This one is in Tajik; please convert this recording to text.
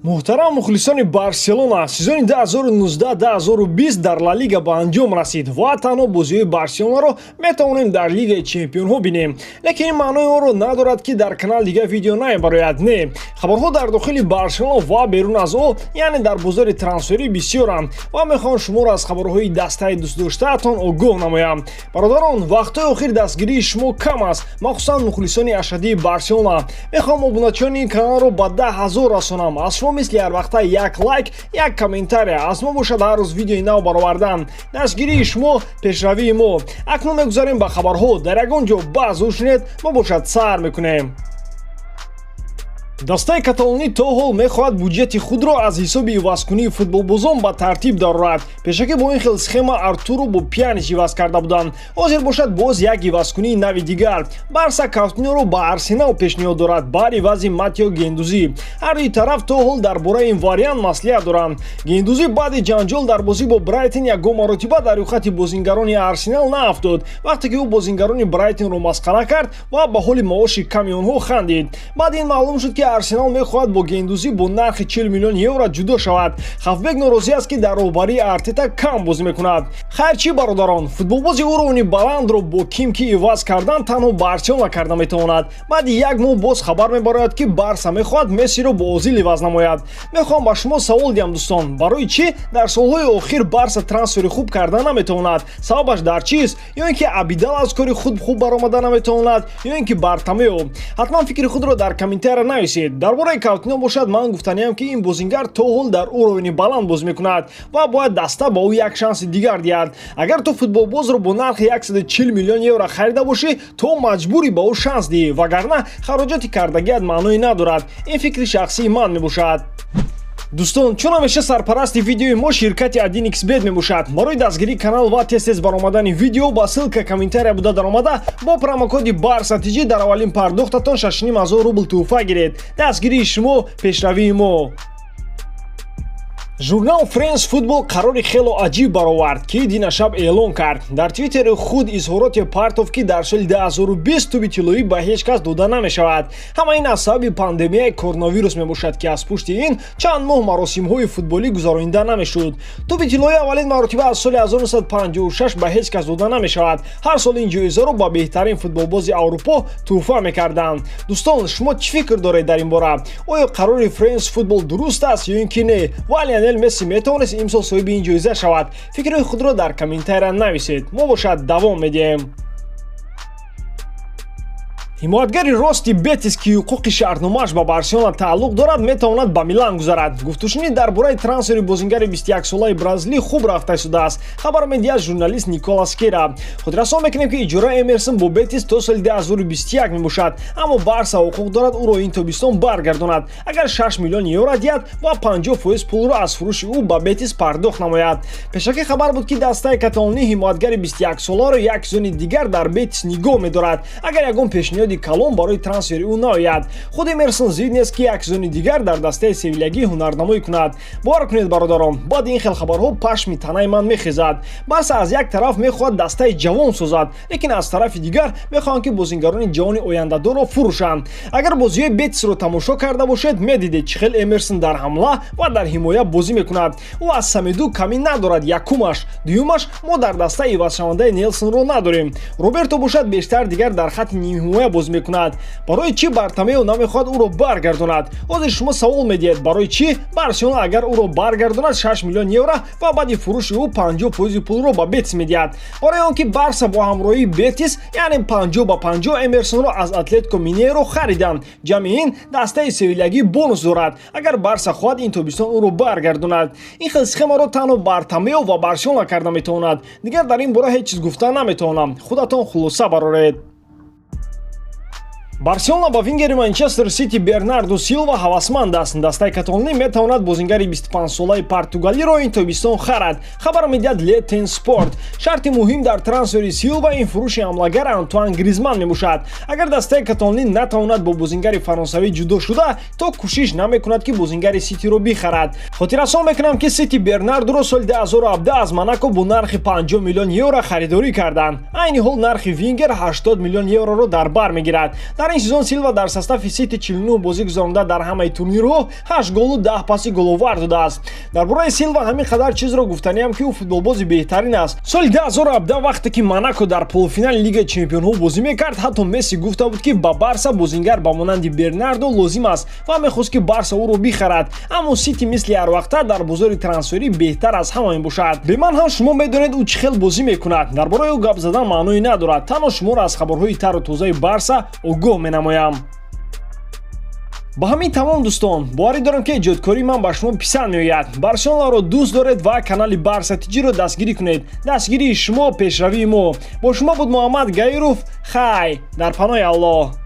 муҳтарам мухлисони барселона, сезони 2019-2020 дар ла лига ба анҷом расид ва танҳо бозиҳои барселонаро метавонем дар лигаи чемпионҳо бинем. Лекин ин маънои онро надорад ки дар канал дига видео набарояд. Не, хабарҳо дар дохили барселона ва берун аз он, яъне дар бозори трансферӣ бисёранд ва мехоҳам шуморо аз хабарҳои дастаи дӯстдоштаатон огоҳ намоям. бародарон, вақтҳои охир дастгирии шумо кам аст, махсусан мухлисони ашадии барселона. мехоҳам обуначиёни ин каналро ба 10 000 расонам. Аз шумо мисли ҳар вақта як лайк, як комментария аз мо бошад ҳар рӯз видеои нав баровардан. дастгирии шумо, пешравии мо. акнун мегузарем ба хабарҳо. дар ягон ҷо баъз ушнед, мо бошад сайр мекунем. дастаи каталонӣ то ҳол мехоҳад буҷети худро аз ҳисоби ивазкунии футболбозон ба тартиб дорад. пешакӣ бо ин хел схема Артуро бо Пьянич иваз карда буданд. ҳозир бошад боз як ивазкунии нави дигар. барса Каутиньоро ба Арсенал пешниҳод дорад бар ивази Матео Гендузӣ. ҳар дуи тараф то ҳол дар бораи ин вариант маслиҳат доранд. Гендузӣ баъди ҷанҷол дар бозӣ бо Брайтон ягон маротиба дар рӯйхати бозингарони Арсенал наафтод, вақте ки ӯ бозингарони Брайтонро масхара кард ва ба ҳоли маоши ками онҳо хандид. баъди ин маълум шуд ки Арсенал мехоҳад бо Гендузӣ бо нархи 40 миллион евро ҷудо шавад. Хафбек норозӣ аст ки дар роҳбарии Артета кам бозӣ мекунад. хайр чӣ бародарон, футболбози уровни баландро бо Кимки иваз кардан танҳо Барселона карда метавонад. баъди як моҳ боз хабар мебарояд ки Барса мехоҳад Мессиро бо Озил иваз намояд. мехоҳам ба шумо савол диҳам дӯстон, барои чӣ дар солҳои охир Барса трансфери хуб карда наметавонад? Сабабаш дар чист? ё ин ки Абидал аз кори худ хуб баромада наметавонад, ё ин ки Бартамеоу? ҳатман фикри худро дар комментария нависед. дар бораи Каутиньо бошад ман гуфтаниям ки ин бозингар то ҳол дар уровни баланд бозӣ мекунад ва бояд даста ба ӯ як шанси дигар диҳад. агар ту футболбозро бо нархи 140 миллион евро харида бошӣ, то маҷбурӣ ба ӯ шанс диҳӣ, вагарна хароҷоти кардагиат маъное надорад. ин фикри шахсии ман мебошад. дӯстон, чун ҳамеша сарпарасти видеои мо ширкати Adin-XBet мебошад. барои дастгирии канал ва тез баромадани видео ба ссилка комментария буда даромада бо промокоди BARSATG дар аввалин пардохтатон 6500 рубл тӯҳфа гиред. дастгирии шумо, пешравии мо. журнал Френс футбол қарори хело аҷиб баровард ки дина шаб эълон кард. дар твиттери худ изҳороте партов ки дар соли 2020 тӯби тиллоӣ ба ҳеҷ кас дода намешавад. ҳама ин аз сабаби пандемияи коронавирус мебошад ки аз пушти ин чанд моҳ маросимҳои футболӣ гузаронида намешуд. тӯби тиллоӣ аввалин маротиба аз соли 1956 ба ҳеҷ кас дода намешавад. ҳар сол ин ҷоизаро ба беҳтарин футболбози аврупо тӯҳфа мекарданд. дӯстон, шумо чӣ фикр доред дар ин бора? оё қарори Френс футбол дуруст аст ё ин ки не? ва Месси метавонист имсол соҳиби ин ҷоиза шавад? фикрҳои худро дар комментария нависед. мо бошад давом медиҳем. ҳимоятгари рости Бетис ки ҳуқуқи шаҳрномааш ба Барселона тааллуқ дорад, метавонад ба Милан гузарад. гуфтушунӣ дар бораи трансфери бозингари 21-солаи бразилӣ хуб рафта истодааст. хабар медиҳад журналист Николас Кера. хотиррасон мекунем ки иҷораи Эмерсон бо Бетис то соли 2021 мебошад, аммо Барса ҳуқуқ дорад ӯро ин тобистон баргардонад. агар 6 миллион евро диҳад ва 50% пулро аз фурӯши ӯ ба Бетис пардохт намояд. пешакӣ хабар буд ки дастаи каталонӣ ҳимоятгари 21-соларо як сезони дигар дар Бетис нигоҳ медорад. агар ягон пешниҳоди калон барои трансфери ӯ наояд, худ Эмерсон зид нест ки як сезони дигар дар дастаи севилягӣ ҳунарнамоӣ кунад. бовар кунед бародарон, баъди ин хел хабарҳо пашми танаи ман мехезад. Барса аз як тараф мехоҳад дастаи ҷавон созад, лекин аз тарафи дигар мехоҳанд ки бозингарони ҷавони ояндадорро фурӯшанд. агар бозиҳои Бетисро тамошо карда бошед, медидед чӣ хел Эмерсон дар ҳамла ва дар ҳимоя бозӣ мекунад. ӯ аз Самеду камӣ надорад. якумаш, дуюмаш, мо дар дастаи ивазшавандаи Нелсонро надорем. Роберто бошад бештар дигар дар хатти нимҳимоя бозӣ мекунад. барои чӣ Бартамеоу намехоҳад ӯро баргардонад? ҳозир шумо савол медиҳед, барои чӣ Барселона агар ӯро баргардонад 6 миллион евро ва баъди фурӯши ӯ 50% пулро ба Бетис медиҳад? барои он ки Барса бо ҳамроҳии Бетис, яъне 50-50 Эмерсонро аз Атлетико Минейро хариданд. ҷамъи ин дастаи севилягӣ бонус дорад агар Барса хоҳад ин тобистон ӯро баргардонад. ин хел схемаро танҳо Бартамеоу ва Барселона карда метавонад. дигар дар ин бора ҳеҷ чиз гуфта наметавонам. худатон хулоса бароред. Барселона ба вингери Манчестер Сити Бернарду Силва ҳавасманд аст. дастаи каталонӣ метавонад бозингари 25-солаи португалиро ин тобистон харад. хабар медиҳад Летен Спорт. шарти муҳим дар трансфери Силва ин фурӯши ҳамлагар Антуан Гризман мебошад. агар дастаи каталонӣ натавонад бо бозингари фаронсавӣ ҷудо шуда, то кӯшиш намекунад ки бозингари Ситиро бихарад. хотиррасон мекунам ки Сити Бернардуро соли 2017 аз Монако бо нархи 50 миллион евро харидорӣ карданд. айни ҳол нархи вингер 80 миллион евроро дар бар мегирад. ин сезон Силва дар состави Сити 49 бозӣ гузаронда дар ҳамаи турнирҳо 8 голу 10 паси головар додааст. Дар бораи Силва ҳамин қадар чизро гуфтаниям ки ӯ футболбози беҳтарин аст. Соли 2017 вақте ки Монако дар полуфинали Лигаи Чемпионҳо бозӣ мекард, ҳатто Месси гуфта буд ки ба Барса бозингар ба монанди Бернардо лозим аст ва мехост ки Барса ӯро бихарад. Аммо Сити мисли ҳарвақта дар бозори трансферӣ беҳтар аз ҳама мебошад. Бе ман ҳам шумо медонед ӯ чӣ хел бозӣ мекунад. Дар бораи ӯ гап задан маънои надорад. Танҳо шуморо аз хабарҳои тару тозаи Барса огоҳ менамоям. ба ҳамин тамом дӯстон, боварӣ дорам ки эҷодкории ман ба шумо писанд меояд. Барселонаро дӯст доред ва канали Барса тиҷиро дастгирӣ кунед. Дастгирии шумо пешравии мо. Бо шумо буд Муҳаммад Гаиров. Хай дар паноҳи Аллоҳ.